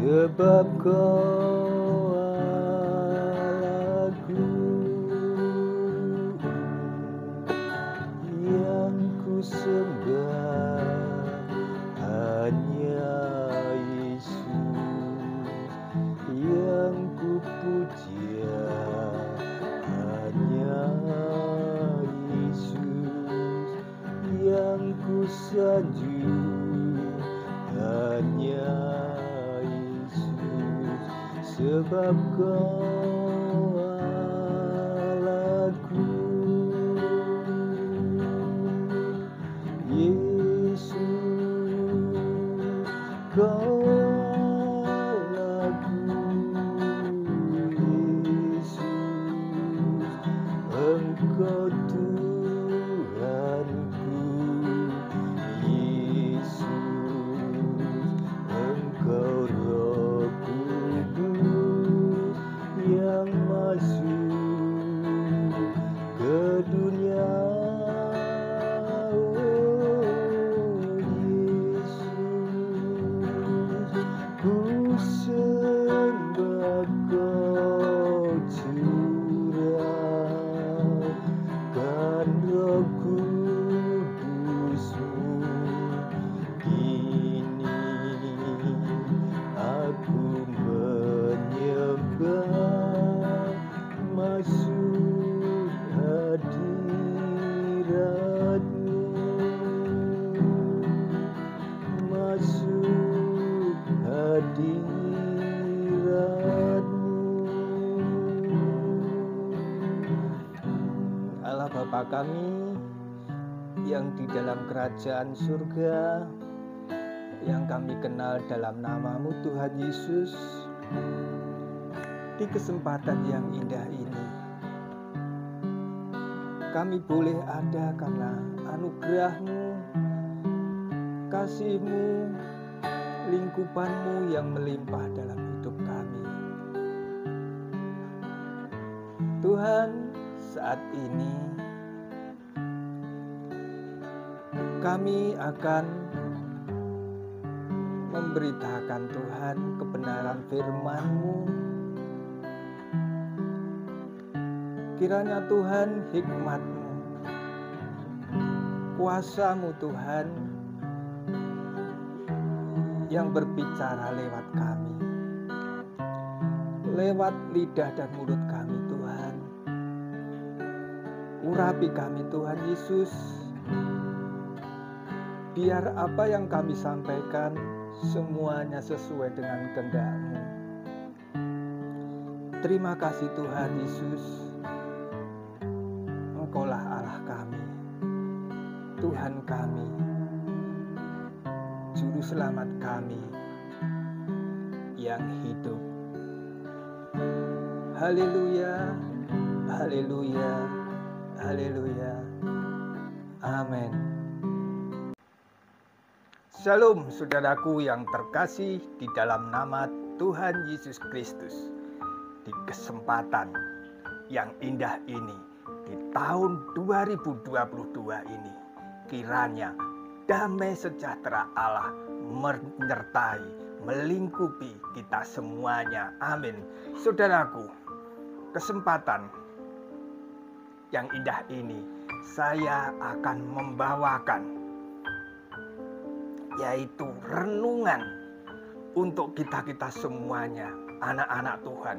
sebab Kau Allahku yang ku sembah, hanya Yesus yang ku puja, hanya Yesus yang ku sanjung, hanya Yesus sebab Kau Allahku. Yesus, Kau Allahku. Yesus, Engkau Tuhanku. Yesus, Engkau Roh Kudus yang masuk ke dunia. Ku sembah Kau curahkan Roh Kudus-Mu, kini aku menyembah, masuk hadirat-Mu, masuk hadirat-Mu. Allah Bapa kami yang di dalam kerajaan surga, yang kami kenal dalam nama-Mu Tuhan Yesus, di kesempatan yang indah ini kami boleh ada karena anugerah-Mu, kasih-Mu, lingkupan-Mu yang melimpah dalam hidup kami. Tuhan, saat ini kami akan memberitakan Tuhan kebenaran firman-Mu. Kiranya Tuhan hikmat-Mu, kuasa-Mu Tuhan yang berbicara lewat kami, lewat lidah dan mulut kami Tuhan. Urapi kami Tuhan Yesus, biar apa yang kami sampaikan semuanya sesuai dengan kehendak-Mu. Terima kasih Tuhan Yesus, Engkaulah Allah kami, Tuhan kami, Juru Selamat kami yang hidup. Haleluya, haleluya, haleluya. Amin. Shalom saudaraku yang terkasih di dalam nama Tuhan Yesus Kristus. Di kesempatan yang indah ini, di tahun 2022 ini, kiranya damai sejahtera Allah menyertai, melingkupi kita semuanya. Amin. Saudaraku, kesempatan yang indah ini saya akan membawakan, yaitu renungan untuk kita semuanya, anak-anak Tuhan,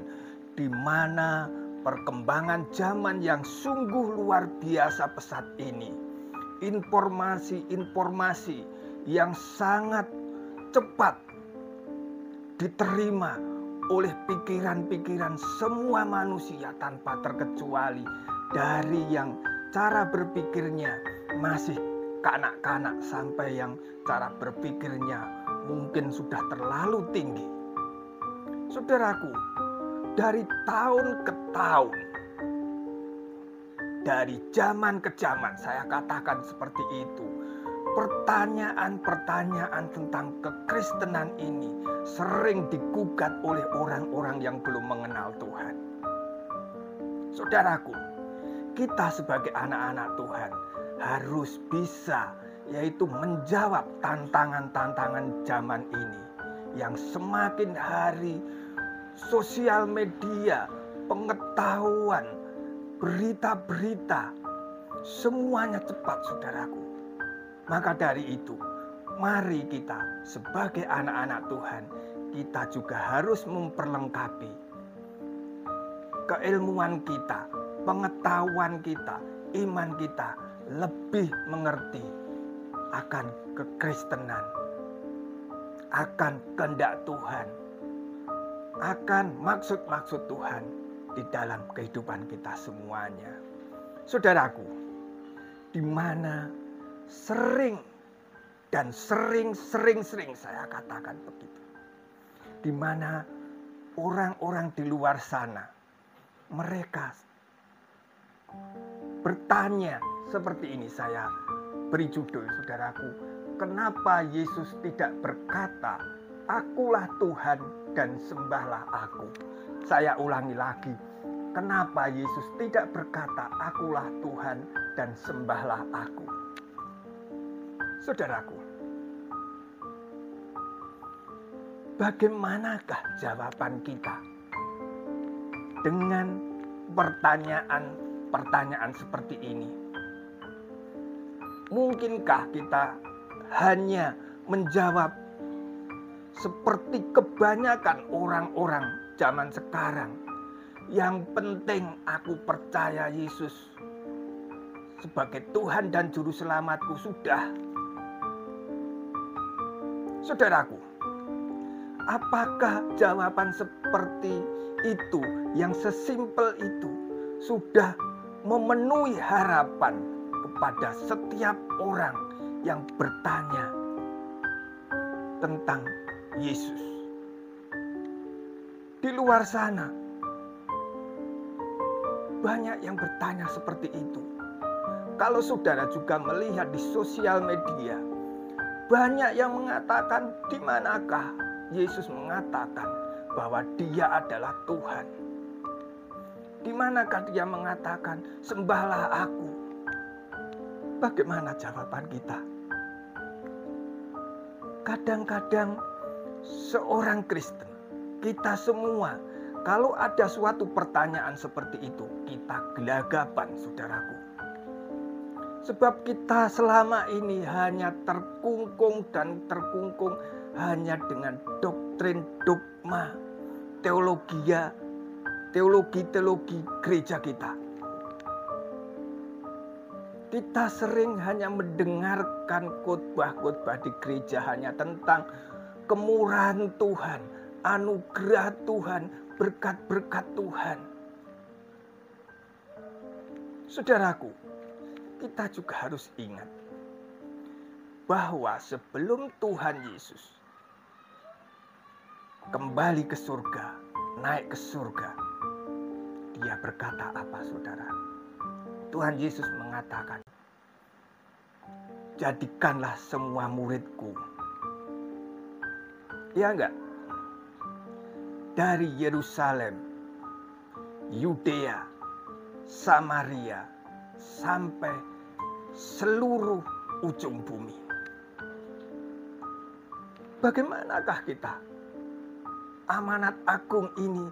di mana perkembangan zaman yang sungguh luar biasa pesat ini, informasi-informasi yang sangat cepat diterima oleh pikiran-pikiran semua manusia tanpa terkecuali, dari yang cara berpikirnya masih kanak-kanak sampai yang cara berpikirnya mungkin sudah terlalu tinggi. Saudaraku, dari tahun ke tahun, dari zaman ke zaman, saya katakan seperti itu, pertanyaan-pertanyaan tentang kekristenan ini sering digugat oleh orang-orang yang belum mengenal Tuhan. Saudaraku, kita sebagai anak-anak Tuhan harus bisa, yaitu menjawab tantangan-tantangan zaman ini, yang semakin hari sosial media, pengetahuan, berita-berita, semuanya cepat, saudaraku. Maka dari itu, mari kita sebagai anak-anak Tuhan, kita juga harus memperlengkapi keilmuan kita, pengetahuan kita, iman kita, lebih mengerti akan kekristenan, akan kehendak Tuhan, akan maksud-maksud Tuhan di dalam kehidupan kita semuanya. Saudaraku, di mana sering saya katakan begitu, di mana orang-orang di luar sana mereka bertanya seperti ini, saya beri judul, saudaraku, kenapa Yesus tidak berkata, akulah Tuhan dan sembahlah aku. Saya ulangi lagi, kenapa Yesus tidak berkata, akulah Tuhan dan sembahlah aku. Saudaraku, bagaimanakah jawaban kita dengan pertanyaan seperti ini? Mungkinkah kita hanya menjawab seperti kebanyakan orang-orang zaman sekarang, yang penting aku percaya Yesus sebagai Tuhan dan Juru Selamatku sudah. Saudaraku, apakah jawaban seperti itu, yang sesimpel itu, sudah memenuhi harapan kepada setiap orang yang bertanya tentang Yesus? Di luar sana banyak yang bertanya seperti itu. Kalau saudara juga melihat di sosial media, banyak yang mengatakan, di manakah Yesus mengatakan bahwa Dia adalah Tuhan? Di manakah Dia mengatakan, sembahlah aku? Bagaimana jawaban kita? Kadang-kadang seorang Kristen, kita semua, kalau ada suatu pertanyaan seperti itu, kita gelagapan, saudaraku. Sebab kita selama ini hanya terkungkung hanya dengan doktrin, dogma, teologi gereja kita. Kita sering hanya mendengarkan khotbah-khotbah di gereja hanya tentang kemurahan Tuhan, anugerah Tuhan, berkat-berkat Tuhan. Saudaraku, kita juga harus ingat bahwa sebelum Tuhan Yesus kembali ke surga, naik ke surga, Dia berkata apa, saudara? Tuhan Yesus mengatakan, jadikanlah semua muridku. Ya enggak? Dari Yerusalem, Yudea, Samaria, sampai seluruh ujung bumi. Bagaimanakah kita? Amanat agung ini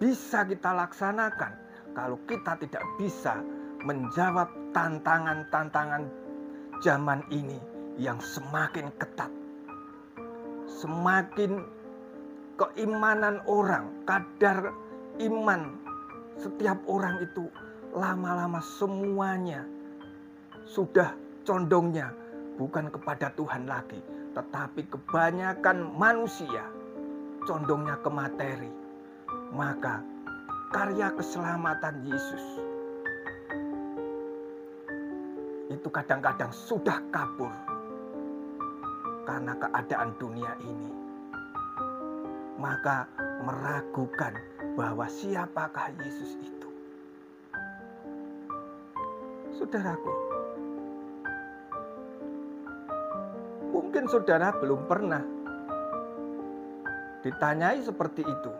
bisa kita laksanakan kalau kita tidak bisa menjawab tantangan-tantangan zaman ini yang semakin ketat. Semakin keimanan orang, kadar iman setiap orang itu lama-lama semuanya sudah condongnya bukan kepada Tuhan lagi, tetapi kebanyakan manusia condongnya ke materi. Maka karya keselamatan Yesus itu kadang-kadang sudah kabur karena keadaan dunia ini. Maka meragukan bahwa siapakah Yesus itu. Saudaraku, mungkin saudara belum pernah ditanyai seperti itu.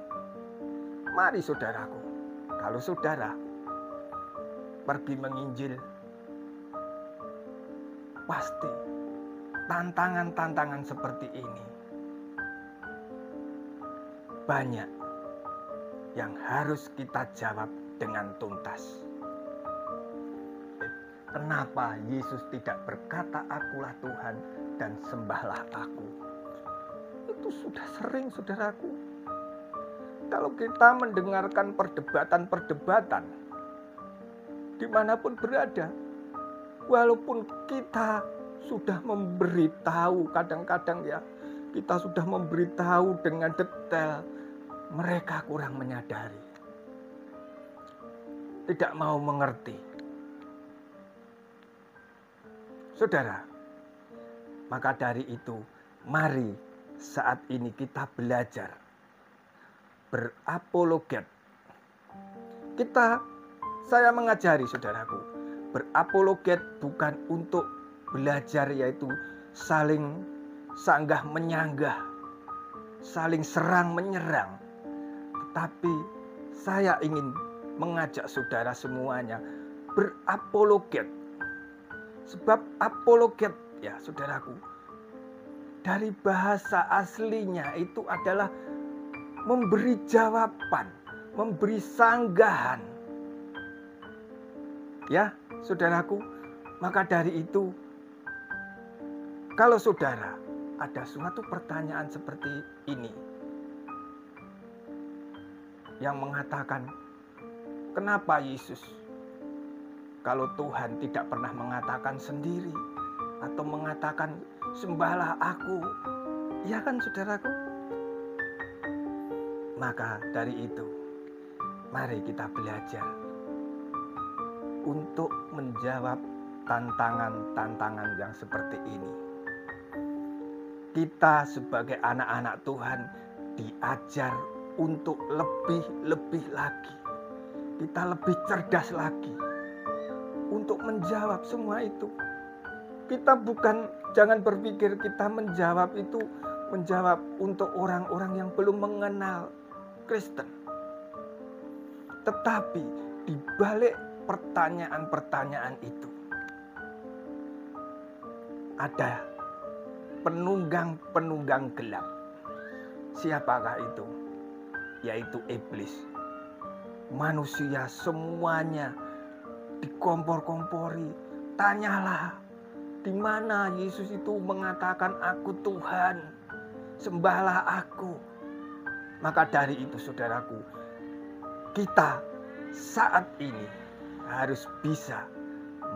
Mari saudaraku, kalau saudara pergi menginjil, pasti tantangan-tantangan seperti ini banyak yang harus kita jawab dengan tuntas. Kenapa Yesus tidak berkata, "Akulah Tuhan dan sembahlah aku"? Itu sudah sering, saudaraku. Kalau kita mendengarkan perdebatan-perdebatan dimanapun berada, walaupun kita sudah memberitahu, kadang-kadang ya, kita sudah memberitahu dengan detail, mereka kurang menyadari, tidak mau mengerti. Saudara, maka dari itu, mari saat ini kita belajar berapologet. Saya mengajari saudaraku, berapologet bukan untuk belajar yaitu saling sanggah menyanggah, saling serang menyerang. Tetapi saya ingin mengajak saudara semuanya berapologet. Sebab apologet ya saudaraku, dari bahasa aslinya itu adalah memberi jawaban, memberi sanggahan. Ya, saudaraku, maka dari itu, kalau saudara ada suatu pertanyaan seperti ini, yang mengatakan, kenapa Yesus, kalau Tuhan tidak pernah mengatakan sendiri, atau mengatakan, sembahlah aku, ya kan saudaraku? Maka dari itu, mari kita belajar untuk menjawab tantangan-tantangan yang seperti ini. Kita sebagai anak-anak Tuhan diajar untuk lebih lagi. Kita lebih cerdas lagi untuk menjawab semua itu. Kita jangan berpikir kita menjawab untuk orang-orang yang belum mengenal Kristen. Tetapi di balik pertanyaan-pertanyaan itu ada penunggang-penunggang gelap. Siapakah itu? Yaitu iblis. Manusia semuanya dikompor-kompori. Tanyalah, di mana Yesus itu mengatakan aku Tuhan, sembahlah aku. Maka dari itu saudaraku, kita saat ini harus bisa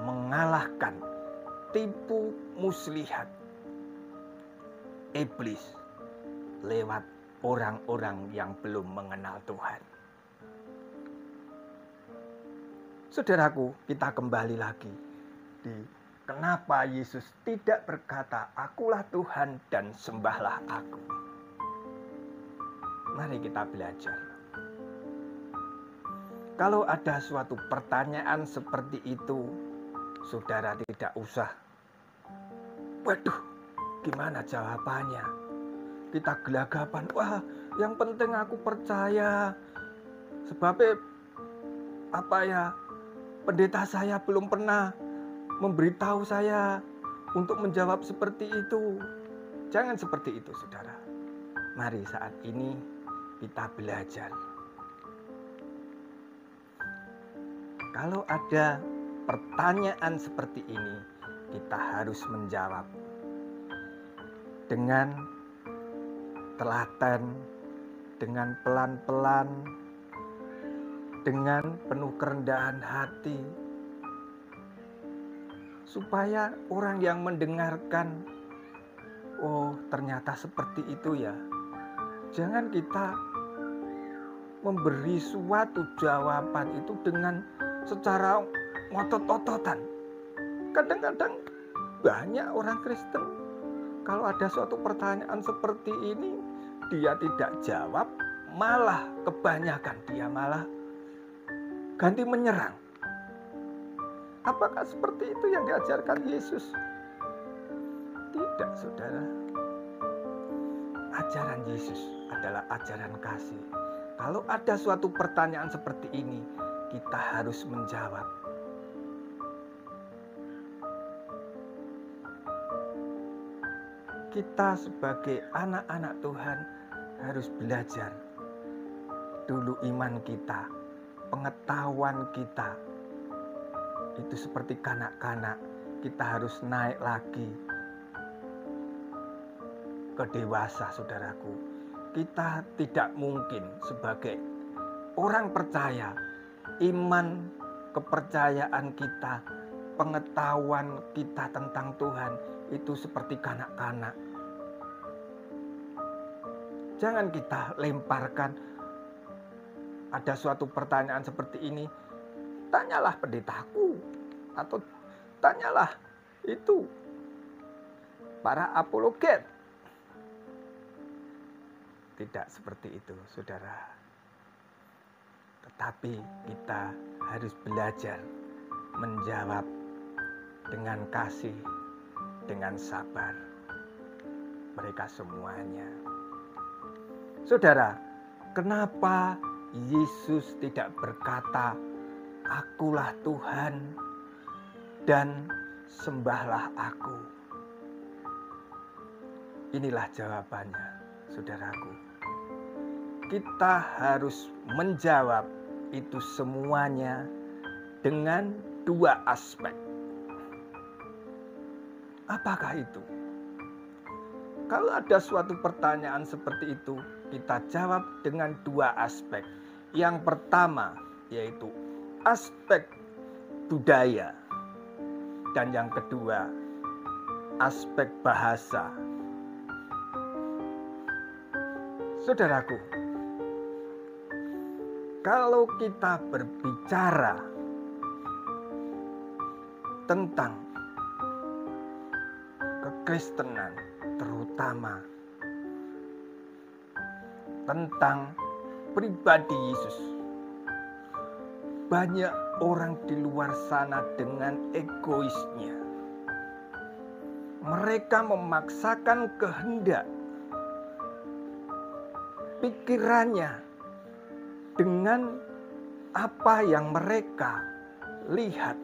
mengalahkan tipu muslihat iblis lewat orang-orang yang belum mengenal Tuhan. Saudaraku, kita kembali lagi di kenapa Yesus tidak berkata, "Akulah Tuhan dan sembahlah aku." Mari kita belajar. Kalau ada suatu pertanyaan seperti itu, saudara tidak usah, waduh, gimana jawabannya? Kita gelagapan, wah, yang penting aku percaya. Sebab pendeta saya belum pernah memberitahu saya untuk menjawab seperti itu. Jangan seperti itu, saudara. Mari saat ini kita belajar. Kalau ada pertanyaan seperti ini, kita harus menjawab dengan telaten, dengan pelan-pelan, dengan penuh kerendahan hati, supaya orang yang mendengarkan, oh ternyata seperti itu ya. Jangan kita memberi suatu jawaban itu dengan secara ngotot-ototan. Kadang-kadang banyak orang Kristen, kalau ada suatu pertanyaan seperti ini, dia tidak jawab, malah kebanyakan dia malah ganti menyerang. Apakah seperti itu yang diajarkan Yesus? Tidak, saudara. Ajaran Yesus adalah ajaran kasih. Kalau ada suatu pertanyaan seperti ini, kita harus menjawab. Kita sebagai anak-anak Tuhan harus belajar dulu iman kita, pengetahuan kita, itu seperti kanak-kanak, kita harus naik lagi ke dewasa, saudaraku. Kita tidak mungkin sebagai orang percaya, iman, kepercayaan kita, pengetahuan kita tentang Tuhan itu seperti kanak-kanak. Jangan kita lemparkan ada suatu pertanyaan seperti ini, tanyalah pendetaku atau tanyalah itu para apologet. Tidak seperti itu, saudara. Tetapi kita harus belajar menjawab dengan kasih, dengan sabar mereka semuanya. Saudara, kenapa Yesus tidak berkata, "Akulah Tuhan dan sembahlah aku"? Inilah jawabannya, saudaraku. Kita harus menjawab itu semuanya dengan dua aspek. Apakah itu? Kalau ada suatu pertanyaan seperti itu, kita jawab dengan dua aspek. Yang pertama yaitu aspek budaya, dan yang kedua aspek bahasa. Saudaraku, kalau kita berbicara tentang kekristenan, terutama tentang pribadi Yesus, banyak orang di luar sana dengan egoisnya. Mereka memaksakan kehendak pikirannya dengan apa yang mereka lihat.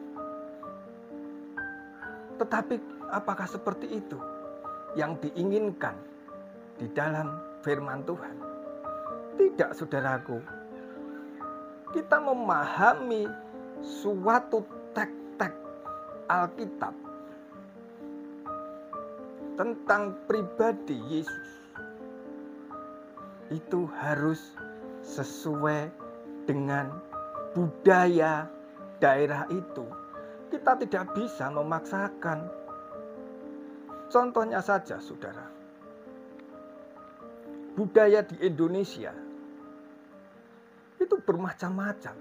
Tetapi apakah seperti itu yang diinginkan di dalam firman Tuhan? Tidak, saudaraku. Kita memahami suatu teks-teks Alkitab tentang pribadi Yesus itu harus sesuai dengan budaya daerah itu. Kita tidak bisa memaksakan. Contohnya saja, saudara, budaya di Indonesia itu bermacam-macam.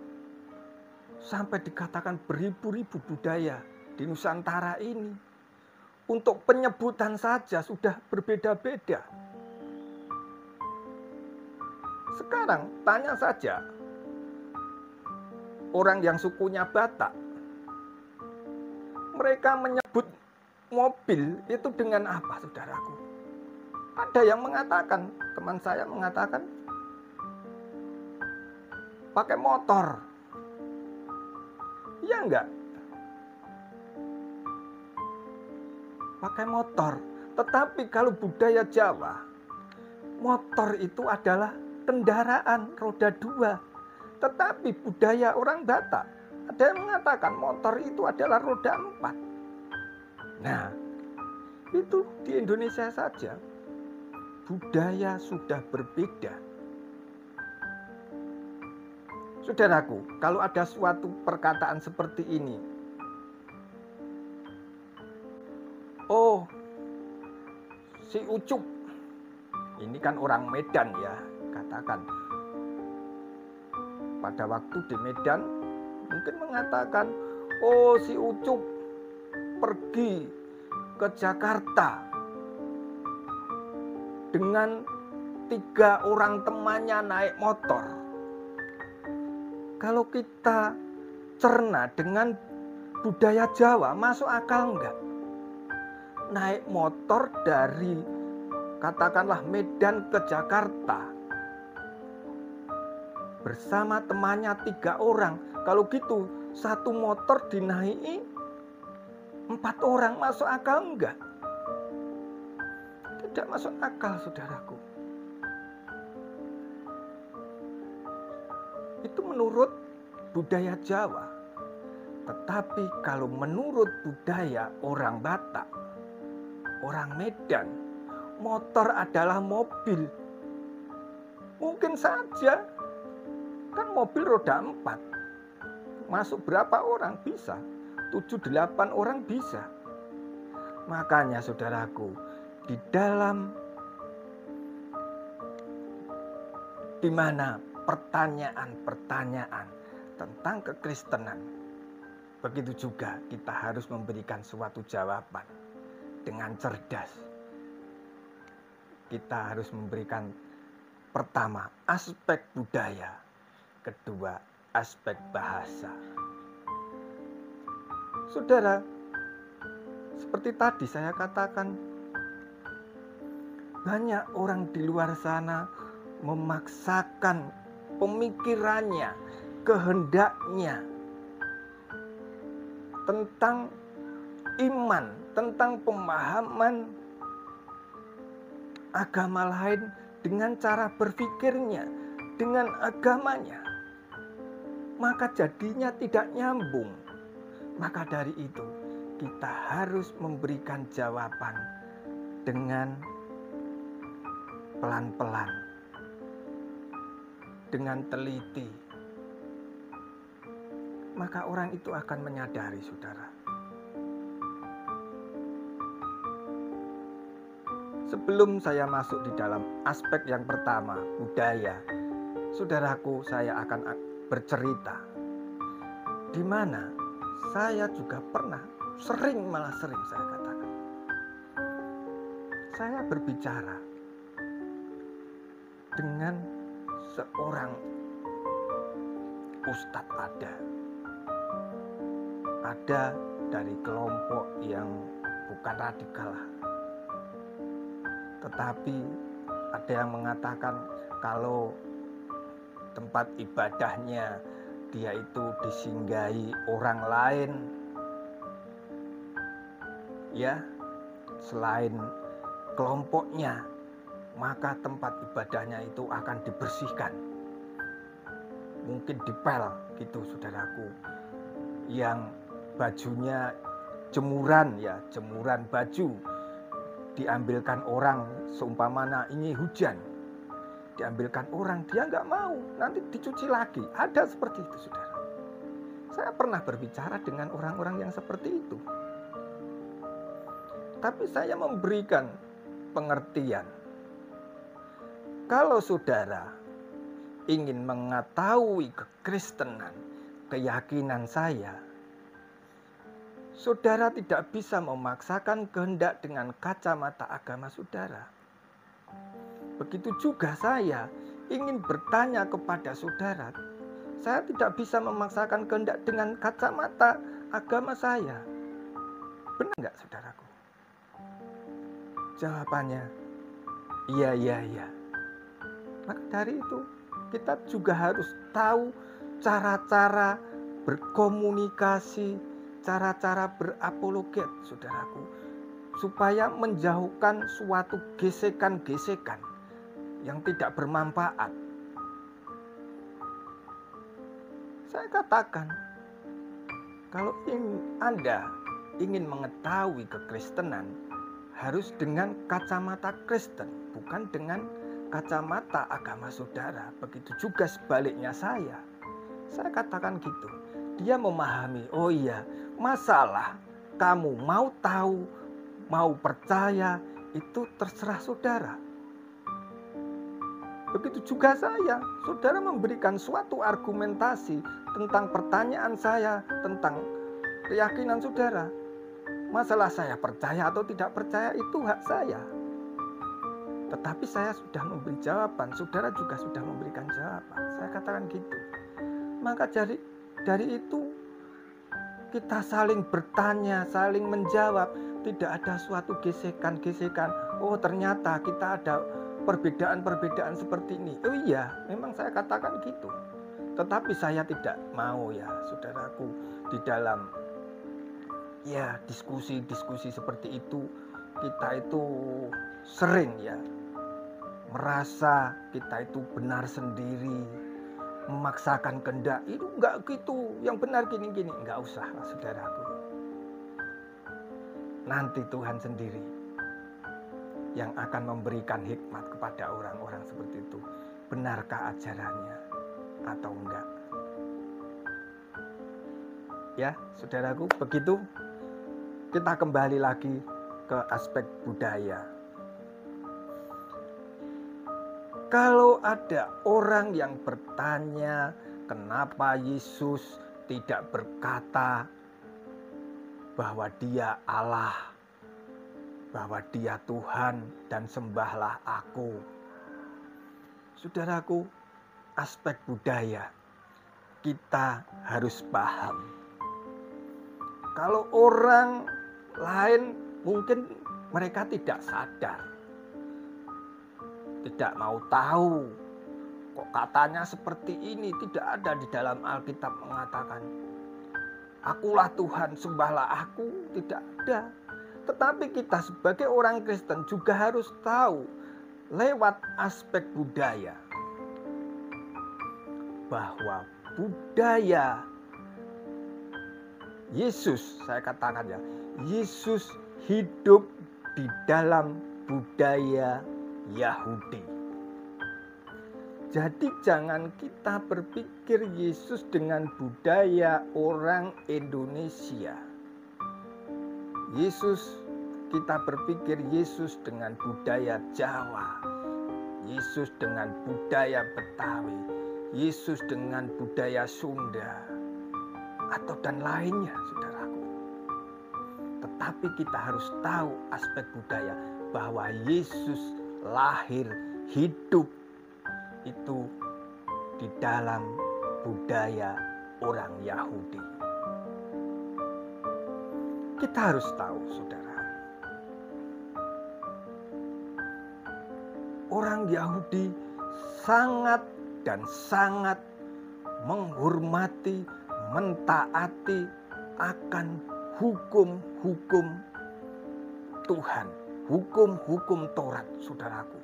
Sampai dikatakan beribu-ribu budaya di Nusantara ini. Untuk penyebutan saja sudah berbeda-beda. Sekarang tanya saja orang yang sukunya Batak. Mereka menyebut mobil itu dengan apa, saudaraku? Ada yang mengatakan, teman saya mengatakan pakai motor. Iya enggak? Pakai motor. Tetapi kalau budaya Jawa, motor itu adalah kendaraan roda 2. Tetapi budaya orang Batak, ada yang mengatakan motor itu adalah roda 4. Nah, itu di Indonesia saja budaya sudah berbeda. Saudaraku, kalau ada suatu perkataan seperti ini, oh, si Ucup, ini kan orang Medan ya, katakan. Pada waktu di Medan mungkin mengatakan, oh si Ucup pergi ke Jakarta dengan 3 orang temannya naik motor. Kalau kita cerna dengan budaya Jawa, masuk akal enggak? Naik motor dari katakanlah Medan ke Jakarta bersama temannya 3 orang. Kalau gitu satu motor dinaiki 4 orang, masuk akal enggak? Tidak masuk akal, saudaraku. Itu menurut budaya Jawa. Tetapi kalau menurut budaya orang Batak, orang Medan, motor adalah mobil. Mungkin saja, kan mobil roda 4. Masuk berapa orang? Bisa. 7-8 orang bisa. Makanya saudaraku, di mana pertanyaan-pertanyaan tentang kekristenan, begitu juga kita harus memberikan suatu jawaban dengan cerdas. Kita harus memberikan pertama aspek budaya, kedua aspek bahasa. Saudara, seperti tadi saya katakan, banyak orang di luar sana memaksakan pemikirannya, kehendaknya tentang iman, tentang pemahaman agama lain dengan cara berpikirnya, dengan agamanya. Maka jadinya tidak nyambung. Maka dari itu kita harus memberikan jawaban dengan pelan-pelan, dengan teliti. Maka orang itu akan menyadari, saudara. Sebelum saya masuk di dalam aspek yang pertama, budaya, saudaraku, saya akan bercerita di mana saya juga pernah sering saya katakan, saya berbicara dengan seorang ustadz, ada dari kelompok yang bukan radikal, tetapi ada yang mengatakan kalau tempat ibadahnya dia itu disinggahi orang lain, ya, selain kelompoknya, maka tempat ibadahnya itu akan dibersihkan. Mungkin dipel gitu, saudaraku, yang bajunya jemuran, ya, jemuran baju diambilkan orang, seumpamana ini hujan, diambilkan orang, dia nggak mau, nanti dicuci lagi. Ada seperti itu, saudara. Saya pernah berbicara dengan orang-orang yang seperti itu. Tapi saya memberikan pengertian. Kalau saudara ingin mengetahui kekristenan, keyakinan saya, saudara tidak bisa memaksakan kehendak dengan kacamata agama saudara. Begitu juga saya ingin bertanya kepada saudara, saya tidak bisa memaksakan kehendak dengan kacamata agama saya. Benar nggak, saudaraku? Jawabannya, iya. Maka dari itu kita juga harus tahu cara-cara berkomunikasi, cara-cara berapologet, saudaraku, supaya menjauhkan suatu gesekan-gesekan yang tidak bermanfaat. Saya katakan, kalau Anda ingin mengetahui kekristenan, harus dengan kacamata Kristen, bukan dengan kacamata agama saudara. Begitu juga sebaliknya saya katakan gitu. Dia memahami, oh iya, masalah kamu mau tahu, mau percaya, itu terserah saudara. Begitu juga saya, saudara memberikan suatu argumentasi tentang pertanyaan saya, tentang keyakinan saudara. Masalah saya percaya atau tidak percaya itu hak saya. Tetapi saya sudah memberi jawaban, saudara juga sudah memberikan jawaban. Saya katakan gitu. Maka dari itu kita saling bertanya, saling menjawab. Tidak ada suatu gesekan-gesekan. Oh, ternyata kita ada perbedaan-perbedaan seperti ini. Oh iya, memang saya katakan gitu. Tetapi saya tidak mau, ya saudaraku, di dalam ya diskusi-diskusi seperti itu, kita itu sering ya merasa kita itu benar sendiri, memaksakan kehendak. Itu enggak gitu, yang benar gini-gini. Enggak usah lah saudaraku. Nanti Tuhan sendiri yang akan memberikan hikmat kepada orang-orang seperti itu. Benarkah ajarannya atau enggak? Ya, saudaraku, begitu. Kita kembali lagi ke aspek budaya. Kalau ada orang yang bertanya, kenapa Yesus tidak berkata bahwa Dia Allah, bahwa Dia Tuhan dan sembahlah aku. Saudaraku, aspek budaya kita harus paham. Kalau orang lain mungkin mereka tidak sadar, tidak mau tahu. Kok katanya seperti ini, tidak ada di dalam Alkitab mengatakan, akulah Tuhan, sembahlah aku, tidak ada. Tetapi kita sebagai orang Kristen juga harus tahu lewat aspek budaya bahwa budaya Yesus, saya katakan ya, Yesus hidup di dalam budaya Yahudi. Jadi jangan kita berpikir Yesus dengan budaya orang Indonesia. Kita berpikir Yesus dengan budaya Jawa. Yesus dengan budaya Betawi. Yesus dengan budaya Sunda. Atau dan lainnya, saudaraku. Tetapi kita harus tahu aspek budaya bahwa Yesus lahir, hidup itu di dalam budaya orang Yahudi. Kita harus tahu, saudara. Orang Yahudi sangat dan sangat menghormati, mentaati akan hukum-hukum Tuhan, hukum-hukum Taurat, saudaraku.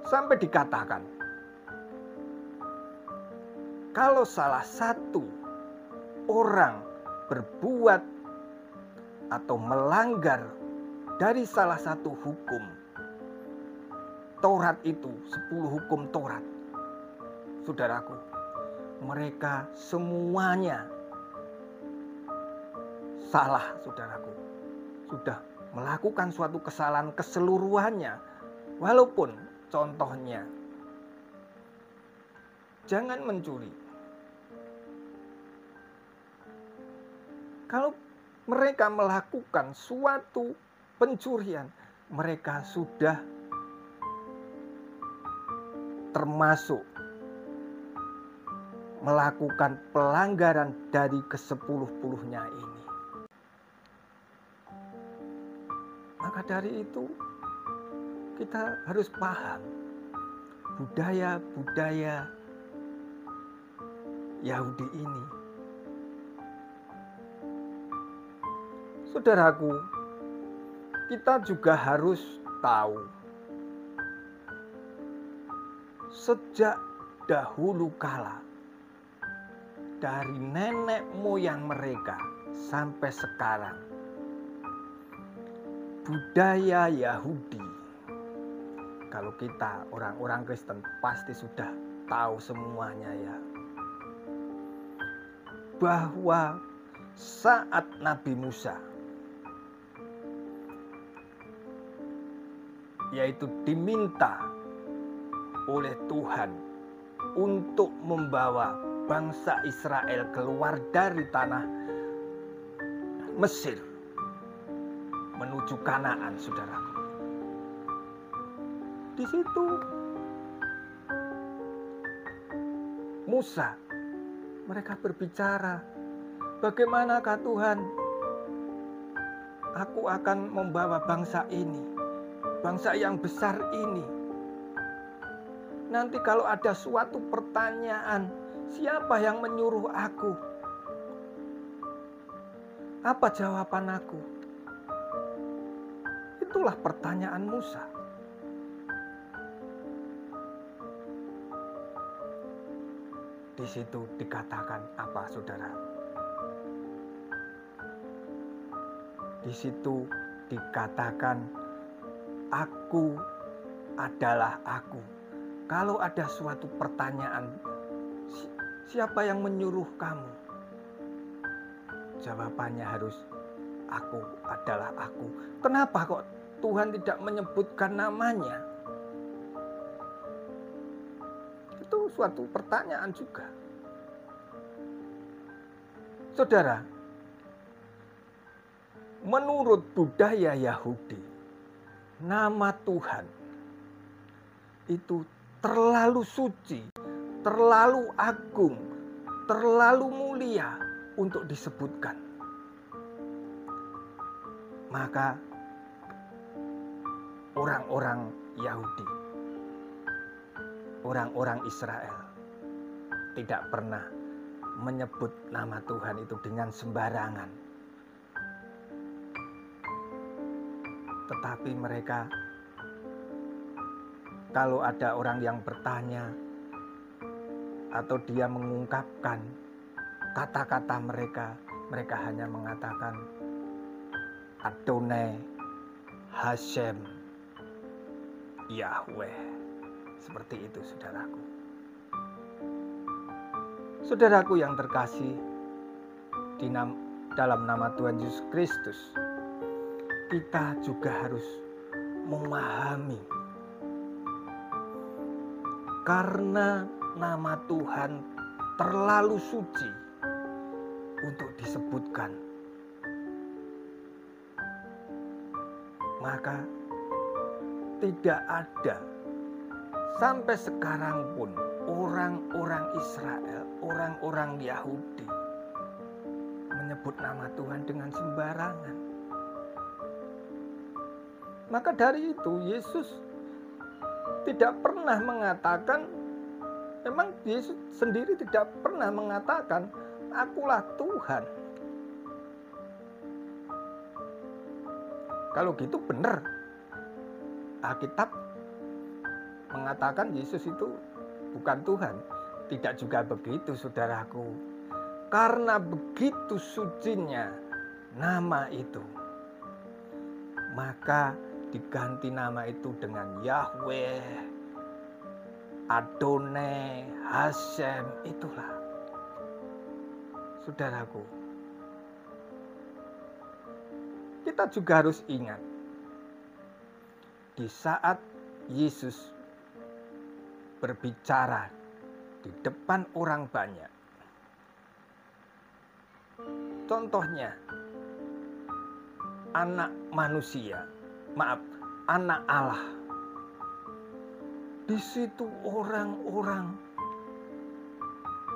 Sampai dikatakan, kalau salah satu orang berbuat atau melanggar dari salah satu hukum Taurat itu, 10 hukum Taurat, saudaraku, mereka semuanya salah, saudaraku. Sudah melakukan suatu kesalahan keseluruhannya. Walaupun contohnya, jangan mencuri. Kalau mereka melakukan suatu pencurian, mereka sudah termasuk melakukan pelanggaran dari ke-10-10-nya ini. Maka dari itu kita harus paham budaya-budaya Yahudi ini. Saudaraku, kita juga harus tahu sejak dahulu kala dari nenek moyang mereka sampai sekarang, budaya Yahudi, kalau kita orang-orang Kristen pasti sudah tahu semuanya ya, bahwa saat Nabi Musa, yaitu diminta oleh Tuhan untuk membawa bangsa Israel keluar dari tanah Mesir menuju Kanaan, saudaraku. Di situ Musa, mereka berbicara, bagaimanakah Tuhan, aku akan membawa bangsa ini, bangsa yang besar ini. Nanti kalau ada suatu pertanyaan, siapa yang menyuruh aku? Apa jawaban aku? Itulah pertanyaan Musa. Di situ dikatakan apa, saudara? Di situ dikatakan, aku adalah aku. Kalau ada suatu pertanyaan, siapa yang menyuruh kamu? Jawabannya harus, aku adalah aku. Kenapa kok Tuhan tidak menyebutkan namanya? Itu suatu pertanyaan juga. Saudara, menurut budaya Yahudi, nama Tuhan itu terlalu suci, terlalu agung, terlalu mulia untuk disebutkan. Maka orang-orang Yahudi, orang-orang Israel tidak pernah menyebut nama Tuhan itu dengan sembarangan. Tetapi mereka, kalau ada orang yang bertanya atau dia mengungkapkan kata-kata mereka, mereka hanya mengatakan Adonai, Hashem, Yahweh. Seperti itu, saudaraku. Saudaraku yang terkasih, dalam nama Tuhan Yesus Kristus, kita juga harus memahami, karena nama Tuhan terlalu suci untuk disebutkan, maka tidak ada sampai sekarang pun orang-orang Israel, orang-orang Yahudi menyebut nama Tuhan dengan sembarangan. Maka dari itu Yesus tidak pernah mengatakan, memang Yesus sendiri tidak pernah mengatakan, akulah Tuhan. Kalau gitu benar, Alkitab mengatakan Yesus itu bukan Tuhan. Tidak juga begitu, saudaraku. Karena begitu sucinya nama itu, maka diganti nama itu dengan Yahweh, Adonai, Hashem. Itulah, saudaraku. Kita juga harus ingat, di saat Yesus berbicara di depan orang banyak, contohnya anak manusia, anak Allah. Di situ orang-orang,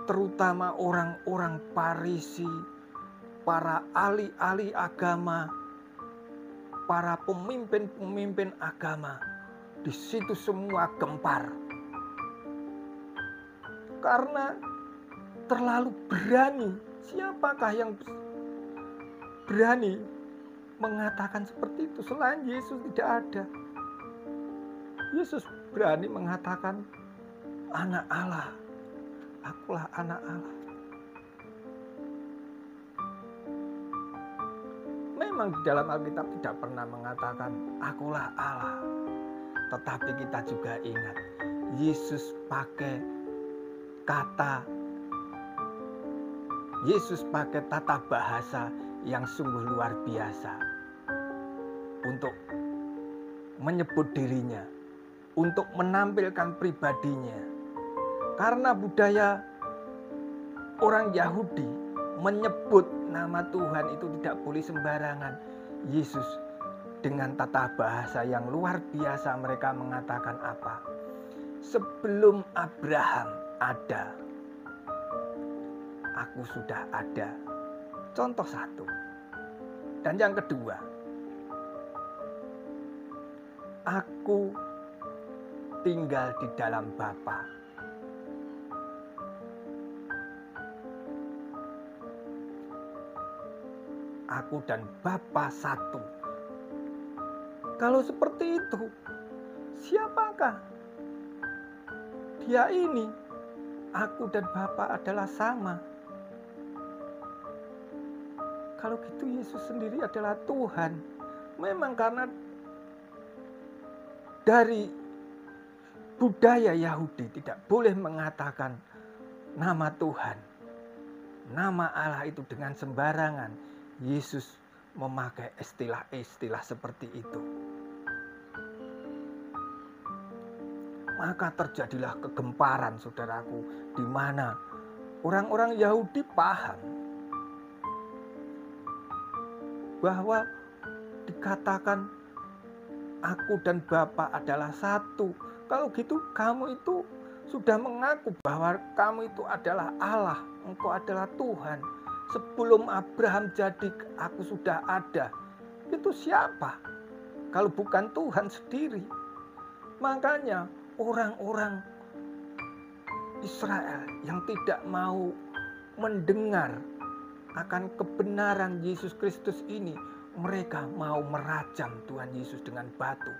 terutama orang-orang Farisi, para ahli-ahli agama, para pemimpin-pemimpin agama, di situ semua gempar. Karena terlalu berani. Siapakah yang berani mengatakan seperti itu? Selain Yesus tidak ada. Yesus berani mengatakan, anak Allah, akulah anak Allah. Memang di dalam Alkitab tidak pernah mengatakan akulah Allah. Tetapi kita juga ingat, Yesus pakai tata bahasa yang sungguh luar biasa untuk menyebut dirinya, untuk menampilkan pribadinya. Karena budaya orang Yahudi menyebut nama Tuhan itu tidak boleh sembarangan. Yesus dengan tata bahasa yang luar biasa, mereka mengatakan apa? Sebelum Abraham ada, aku sudah ada. Contoh satu. Dan yang kedua, aku tinggal di dalam Bapa. Aku dan Bapa satu. Kalau seperti itu, siapakah dia ini? aku dan Bapa adalah sama. Kalau gitu Yesus sendiri adalah Tuhan. Memang karena dari budaya Yahudi tidak boleh mengatakan nama Tuhan, nama Allah itu dengan sembarangan. Yesus memakai istilah-istilah seperti itu. Maka terjadilah kegemparan, saudaraku, di mana orang-orang Yahudi paham bahwa dikatakan aku dan Bapa adalah satu. Kalau gitu kamu itu sudah mengaku bahwa kamu itu adalah Allah, engkau adalah Tuhan. Sebelum Abraham jadi, aku sudah ada. Itu siapa? Kalau bukan Tuhan sendiri. Makanya orang-orang Israel yang tidak mau mendengar akan kebenaran Yesus Kristus ini, mereka mau merajam Tuhan Yesus dengan batu.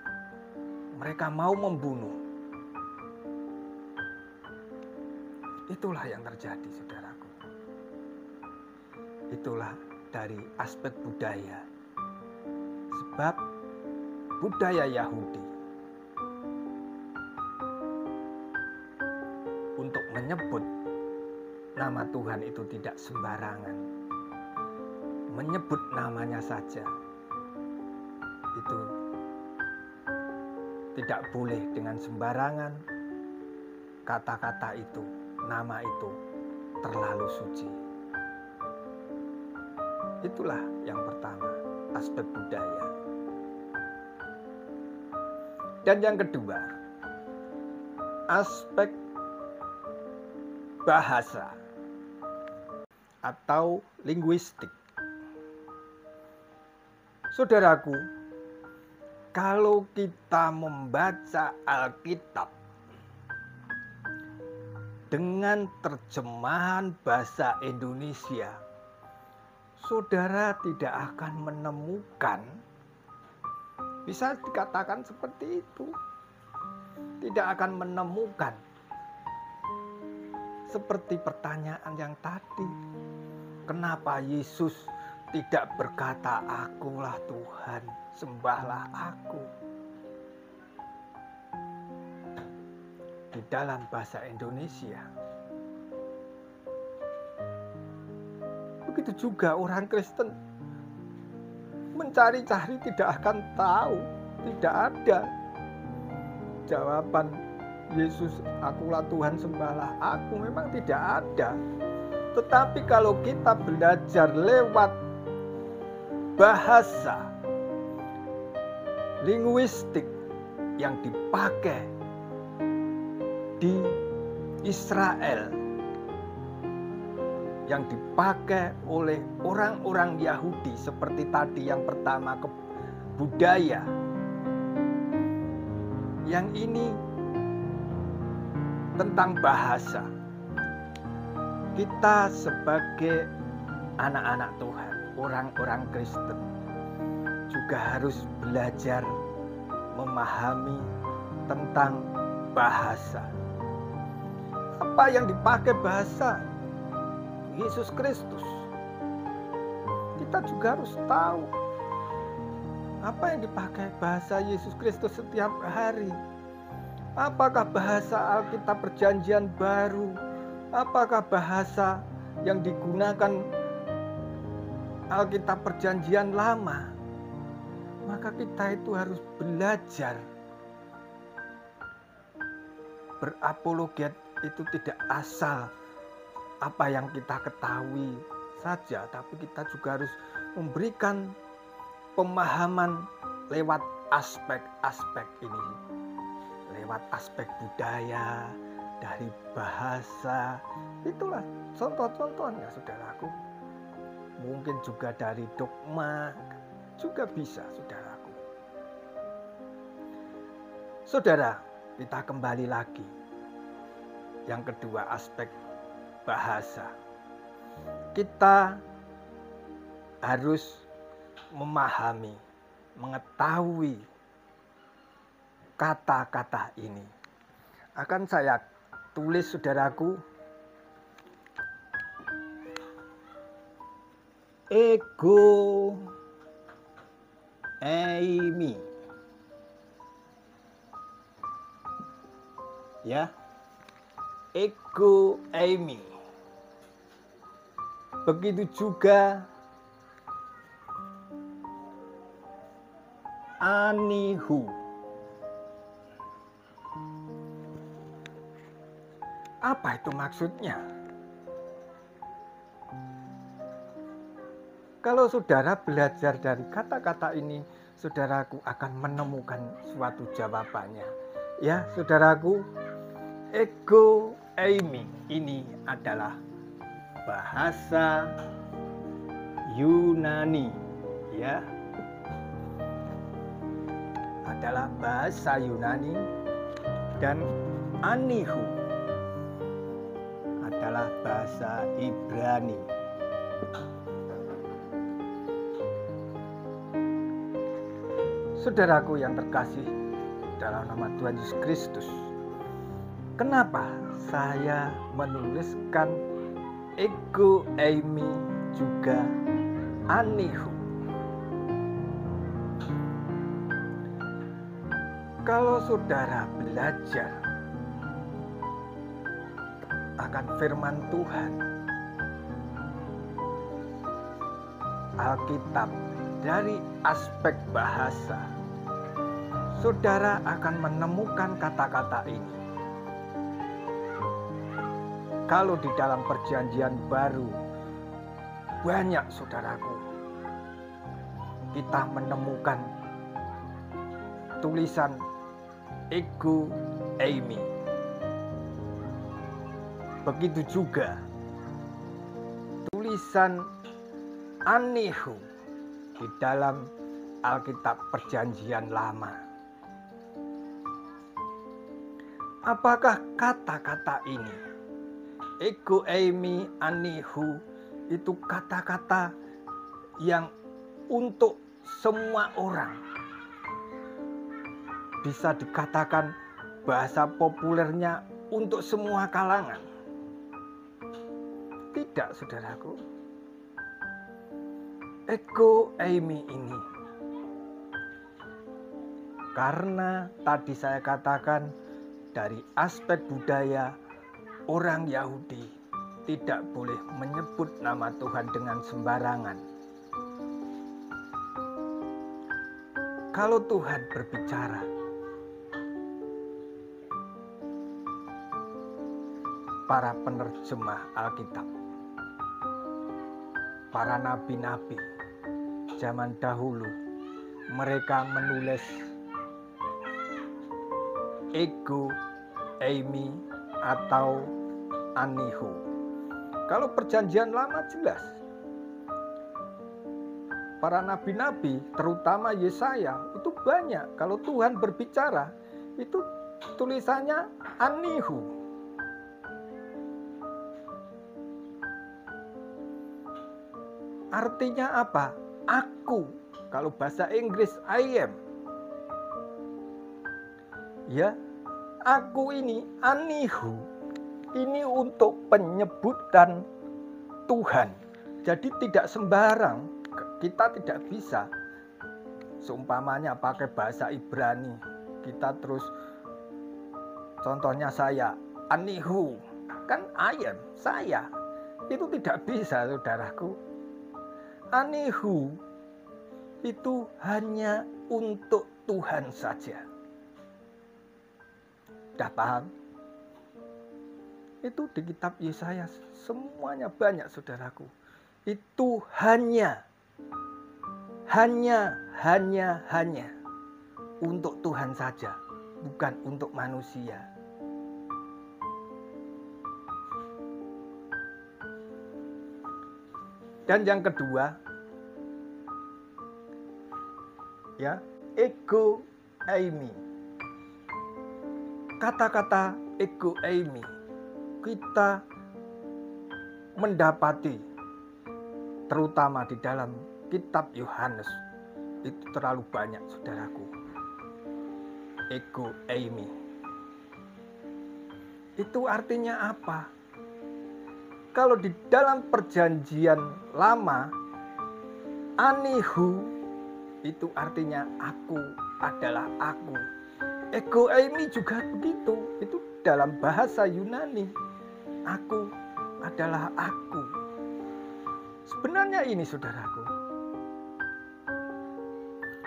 Mereka mau membunuh. Itulah yang terjadi, saudaraku. Itulah dari aspek budaya. Sebab budaya Yahudi untuk menyebut nama Tuhan itu tidak sembarangan. Menyebut namanya saja itu tidak boleh dengan sembarangan. Kata-kata itu, nama itu terlalu suci. Itulah yang pertama, aspek budaya. Dan yang kedua, aspek bahasa atau linguistik. Saudaraku, kalau kita membaca Alkitab dengan terjemahan bahasa Indonesia, saudara tidak akan menemukan, bisa dikatakan seperti itu, tidak akan menemukan seperti pertanyaan yang tadi. Kenapa Yesus tidak berkata, akulah Tuhan, sembahlah aku? Di dalam bahasa Indonesia. Begitu juga orang Kristen mencari-cari tidak akan tahu, tidak ada jawaban Yesus, akulah Tuhan, sembahlah aku, memang tidak ada. Tetapi kalau kita belajar lewat bahasa linguistik yang dipakai di Israel, yang dipakai oleh orang-orang Yahudi, seperti tadi yang pertama, budaya. Yang ini tentang bahasa. Kita sebagai anak-anak Tuhan, orang-orang Kristen, juga harus belajar memahami tentang bahasa. Apa yang dipakai bahasa Yesus Kristus? Kita juga harus tahu apa yang dipakai bahasa Yesus Kristus setiap hari. Apakah bahasa Alkitab Perjanjian Baru? Apakah bahasa yang digunakan Alkitab Perjanjian Lama? Maka kita itu harus belajar. Berapologet itu tidak asal apa yang kita ketahui saja, tapi kita juga harus memberikan pemahaman lewat aspek-aspek ini, lewat aspek budaya, dari bahasa. Itulah contoh-contohnya, saudaraku. Mungkin juga dari dogma juga bisa, saudaraku. Saudara, kita kembali lagi. Yang kedua, aspek bahasa. Kita harus memahami, mengetahui kata-kata ini. Akan saya tulis, saudaraku, ego eimi. Ya, ego eimi. Begitu juga anihu. Apa itu maksudnya? Kalau saudara belajar dari kata-kata ini, saudaraku akan menemukan suatu jawabannya. Ya, saudaraku, ego eimi ini adalah bahasa Yunani, ya. Adalah bahasa Yunani, dan anihu adalah bahasa Ibrani. Saudaraku yang terkasih dalam nama Tuhan Yesus Kristus, kenapa saya menuliskan ego eimi juga anihu? Kalau saudara belajar akan firman Tuhan, Alkitab, dari aspek bahasa, saudara akan menemukan kata-kata ini. Kalau di dalam perjanjian baru, banyak saudaraku, kita menemukan tulisan ego eimi. Begitu juga tulisan anihu di dalam Alkitab Perjanjian Lama. Apakah kata-kata ini, ego eimi, anihu, itu kata-kata yang untuk semua orang? Bisa dikatakan bahasa populernya untuk semua kalangan? Tidak, saudaraku. Ego eimi ini, karena tadi saya katakan dari aspek budaya, orang Yahudi tidak boleh menyebut nama Tuhan dengan sembarangan. Kalau Tuhan berbicara, para penerjemah Alkitab, para nabi-nabi zaman dahulu, mereka menulis ego eimi atau anihu. Kalau Perjanjian Lama jelas, para nabi-nabi, terutama Yesaya, itu banyak. Kalau Tuhan berbicara, itu tulisannya anihu. Artinya apa? Aku. Kalau bahasa Inggris, I am. Ya, aku ini anihu. Ini untuk penyebutan Tuhan. Jadi tidak sembarang. Kita tidak bisa. Seumpamanya pakai bahasa Ibrani. Kita terus, contohnya saya, anihu. Kan I am, saya. Itu tidak bisa, saudaraku. Anihu itu hanya untuk Tuhan saja. Sudah paham? Itu di kitab Yesaya semuanya banyak, saudaraku. Itu hanya untuk Tuhan saja, bukan untuk manusia. Dan yang kedua, ya, ego eimi. Kata-kata ego eimi kita mendapati terutama di dalam kitab Yohanes. Itu terlalu banyak, saudaraku. Ego eimi. Itu artinya apa? Kalau di dalam Perjanjian Lama, Anihu itu artinya aku adalah aku. Ego eimi juga begitu. Itu dalam bahasa Yunani. Aku adalah aku. Sebenarnya ini saudaraku,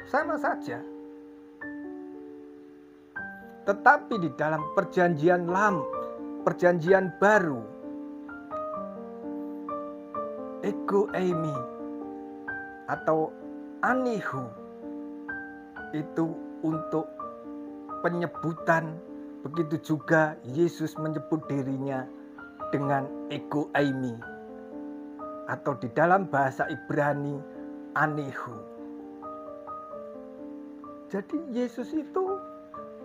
sama saja. Tetapi di dalam perjanjian lama, perjanjian baru, ego eimi atau anihu itu untuk penyebutan. Begitu juga Yesus menyebut dirinya dengan ego eimi atau di dalam bahasa Ibrani anihu. Jadi Yesus itu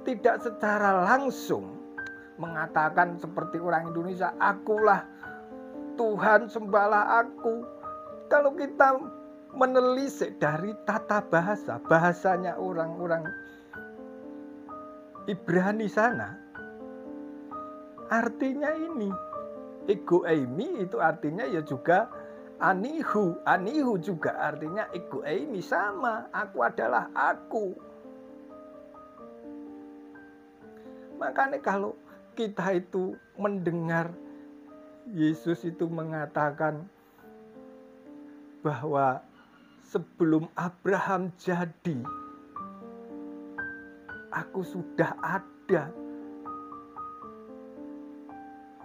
tidak secara langsung mengatakan seperti orang Indonesia, akulah Tuhan, sembahlah aku. Kalau kita menelisik dari tata bahasa, bahasanya orang-orang Ibrani sana, artinya ini, ego eimi itu artinya ya juga anihu. Anihu juga artinya ego eimi, sama, aku adalah aku. Makanya kalau kita itu mendengar Yesus itu mengatakan bahwa sebelum Abraham jadi, aku sudah ada.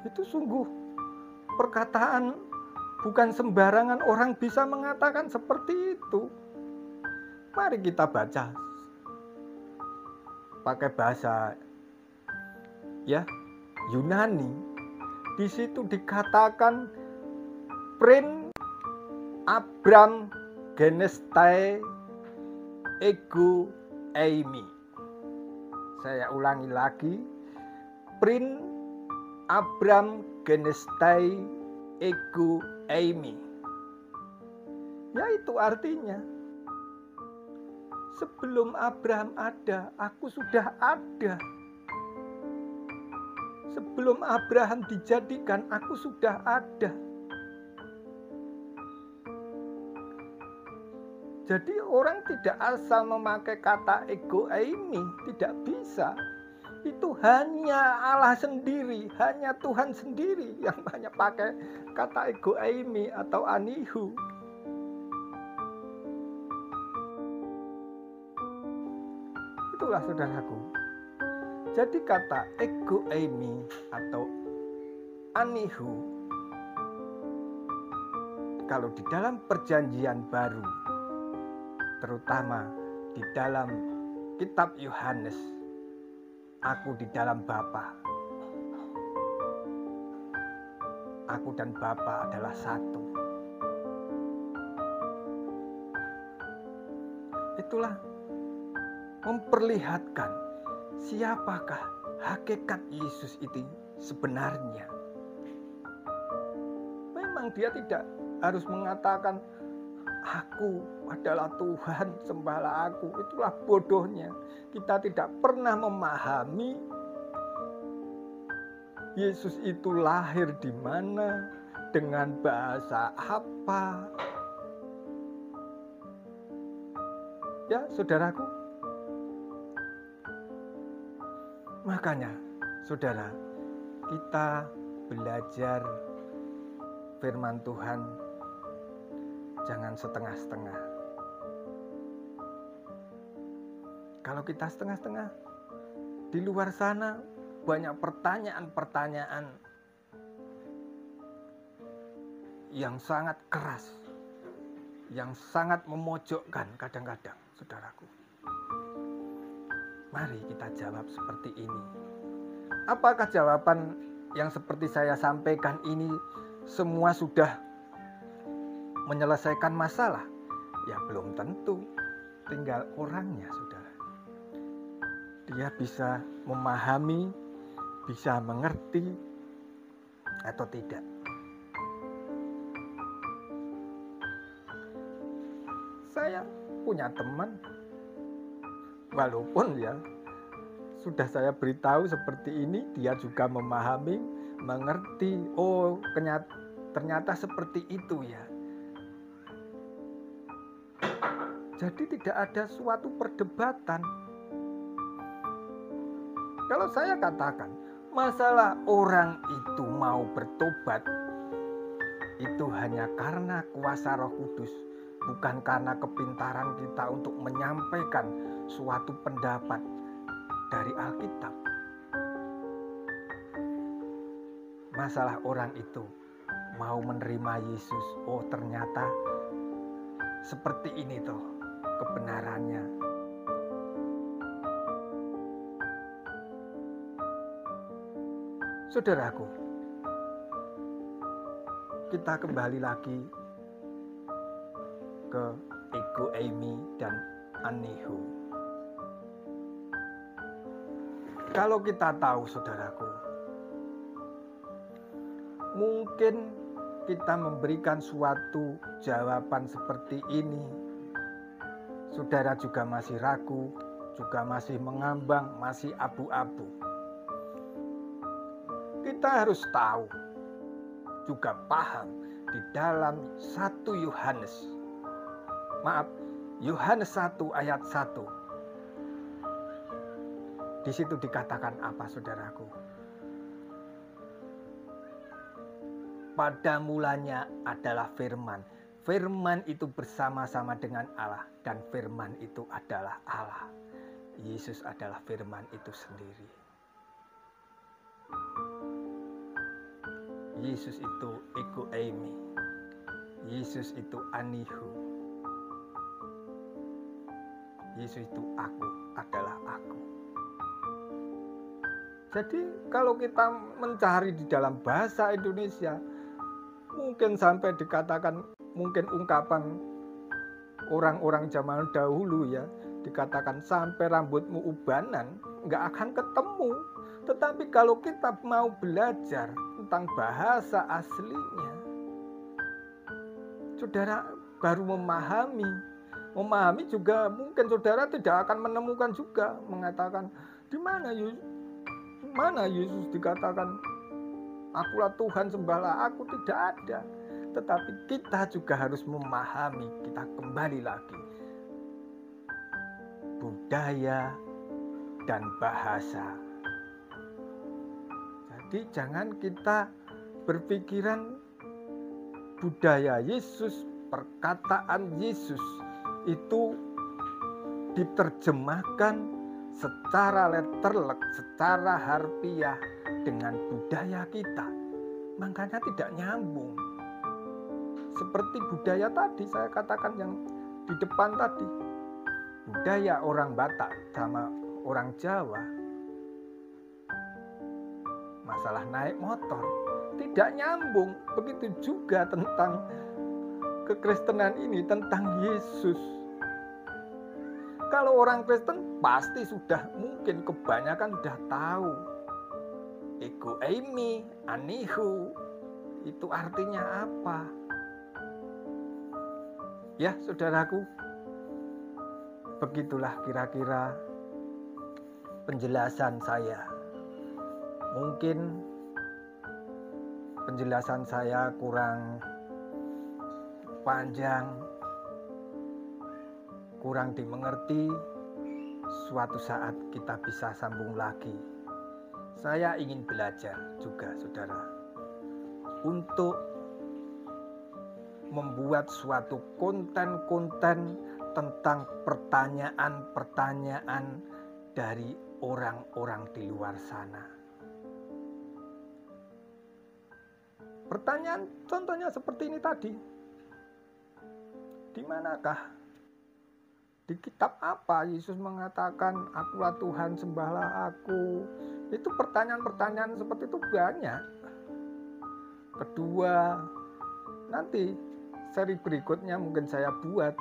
Itu sungguh perkataan bukan sembarangan orang bisa mengatakan seperti itu. Mari kita baca pakai bahasa Yunani. Di situ dikatakan prin Abram genestai ego eimi. Saya ulangi lagi, prin Abram genestai ego eimi. Ya itu artinya, sebelum Abraham ada, aku sudah ada. Sebelum Abraham dijadikan, aku sudah ada. Jadi orang tidak asal memakai kata ego eimi, tidak bisa. Itu hanya Allah sendiri, hanya Tuhan sendiri yang banyak pakai kata ego eimi atau anihu. Itulah saudaraku. Jadi kata ego eimi atau anihu, kalau di dalam perjanjian baru, terutama di dalam kitab Yohanes, aku di dalam Bapa, aku dan Bapa adalah satu. Itulah memperlihatkan siapakah hakikat Yesus itu sebenarnya. Memang dia tidak harus mengatakan aku adalah Tuhan, sembahlah aku. Itulah bodohnya. Kita tidak pernah memahami Yesus itu lahir di mana, dengan bahasa apa. Ya, saudaraku. Makanya, saudara, kita belajar firman Tuhan jangan setengah-setengah. Kalau kita setengah-setengah, di luar sana banyak pertanyaan-pertanyaan yang sangat keras, yang sangat memojokkan kadang-kadang, saudaraku. Mari kita jawab seperti ini. Apakah jawaban yang seperti saya sampaikan ini semua sudah menyelesaikan masalah? Ya belum tentu. Tinggal orangnya, saudara. Dia bisa memahami, bisa mengerti atau tidak. Saya punya teman, walaupun ya sudah saya beritahu seperti ini, dia juga memahami, mengerti. Oh, ternyata seperti itu ya. Jadi tidak ada suatu perdebatan. Kalau saya katakan, masalah orang itu mau bertobat, itu hanya karena kuasa Roh Kudus, bukan karena kepintaran kita untuk menyampaikan suatu pendapat dari Alkitab. Masalah orang itu mau menerima Yesus, oh ternyata seperti ini toh kebenarannya. Saudaraku, kita kembali lagi ke ego eimi dan anihu. Kalau kita tahu, saudaraku, mungkin kita memberikan suatu jawaban seperti ini, saudara juga masih ragu, juga masih mengambang, masih abu-abu. Kita harus tahu, juga paham di dalam Yohanes 1 ayat 1. Di situ dikatakan apa, saudaraku? Pada mulanya adalah firman. Firman itu bersama-sama dengan Allah, dan firman itu adalah Allah. Yesus adalah firman itu sendiri. Yesus itu ego eimi. Yesus itu anihu. Yesus itu aku adalah aku. Jadi kalau kita mencari di dalam bahasa Indonesia, mungkin sampai dikatakan, mungkin ungkapan orang-orang zaman dahulu ya, dikatakan sampai rambutmu ubanan, nggak akan ketemu. Tetapi kalau kita mau belajar tentang bahasa aslinya, saudara baru memahami juga, mungkin saudara tidak akan menemukan juga mengatakan di mana Yesus dikatakan akulah Tuhan, sembahlah aku, tidak ada. Tetapi kita juga harus memahami, kita kembali lagi, budaya dan bahasa. Jadi jangan kita berpikiran budaya Yesus, perkataan Yesus itu diterjemahkan secara letterlek, secara harfiah dengan budaya kita. Makanya tidak nyambung. Seperti budaya tadi saya katakan yang di depan tadi. Budaya orang Batak sama orang Jawa. Masalah naik motor tidak nyambung. Begitu juga tentang kekristenan ini, tentang Yesus. Kalau orang Kristen pasti sudah, mungkin kebanyakan sudah tahu ego eimi, anihu itu artinya apa. Ya saudaraku, begitulah kira-kira penjelasan saya. Mungkin penjelasan saya kurang panjang, kurang dimengerti. Suatu saat kita bisa sambung lagi. Saya ingin belajar juga, saudara, untuk membuat suatu konten-konten tentang pertanyaan-pertanyaan dari orang-orang di luar sana. Pertanyaan contohnya seperti ini tadi. Di manakah? Di kitab apa Yesus mengatakan akulah Tuhan, sembahlah aku? Itu pertanyaan-pertanyaan seperti itu banyak. Kedua, nanti seri berikutnya mungkin saya buat.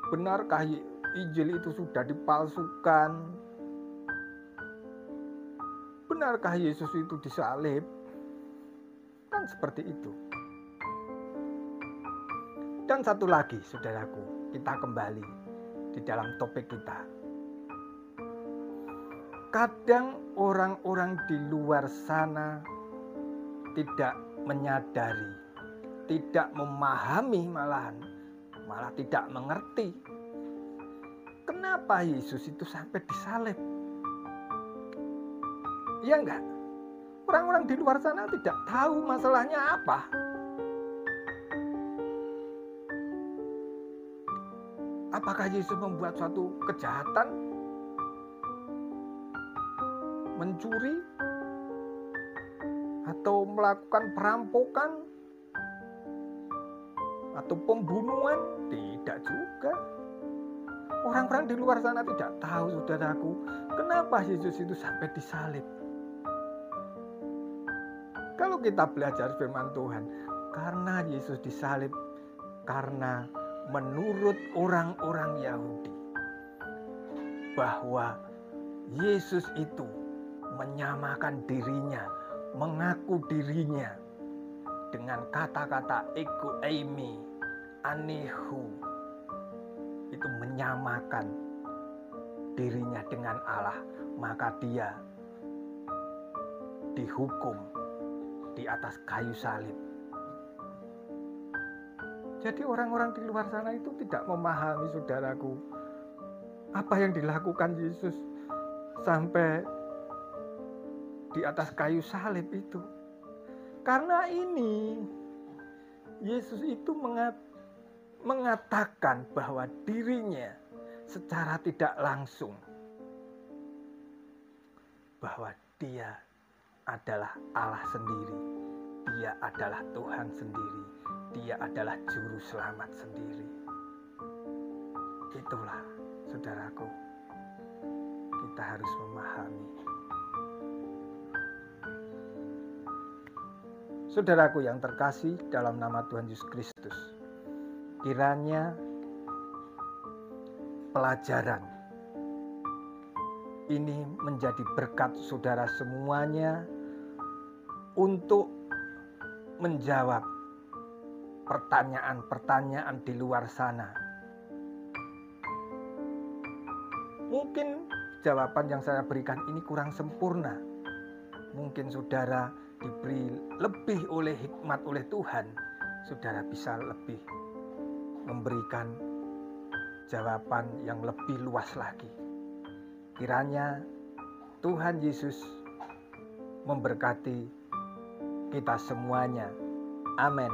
Benarkah Injil itu sudah dipalsukan? Benarkah Yesus itu disalib? Kan seperti itu. Dan satu lagi, saudaraku, kita kembali di dalam topik kita. Kadang orang-orang di luar sana tidak menyadari, tidak memahami malahan malah tidak mengerti kenapa Yesus itu sampai disalib. Iya enggak? Orang-orang di luar sana tidak tahu masalahnya apa. Apakah Yesus membuat suatu kejahatan? Mencuri? Atau melakukan perampokan? Atau pembunuhan? Tidak juga. Orang-orang di luar sana tidak tahu, saudaraku, kenapa Yesus itu sampai disalib. Kalau kita belajar firman Tuhan, karena Yesus disalib, karena menurut orang-orang Yahudi, bahwa Yesus itu menyamakan dirinya, mengaku dirinya dengan kata-kata ego eimi, anihu, itu menyamakan dirinya dengan Allah, maka dia dihukum di atas kayu salib. Jadi orang-orang di luar sana itu tidak memahami, saudaraku, apa yang dilakukan Yesus sampai di atas kayu salib itu. Karena ini Yesus itu mengatakan bahwa dirinya secara tidak langsung bahwa dia adalah Allah sendiri, dia adalah Tuhan sendiri, dia adalah juru selamat sendiri. Itulah, saudaraku, kita harus memahami. Saudaraku yang terkasih dalam nama Tuhan Yesus Kristus, kiranya pelajaran ini menjadi berkat saudara semuanya untuk menjawab pertanyaan-pertanyaan di luar sana. Mungkin jawaban yang saya berikan ini kurang sempurna. Mungkin saudara diberi lebih oleh hikmat oleh Tuhan, saudara bisa lebih memberikan jawaban yang lebih luas lagi. Kiranya Tuhan Yesus memberkati kita semuanya. Amin.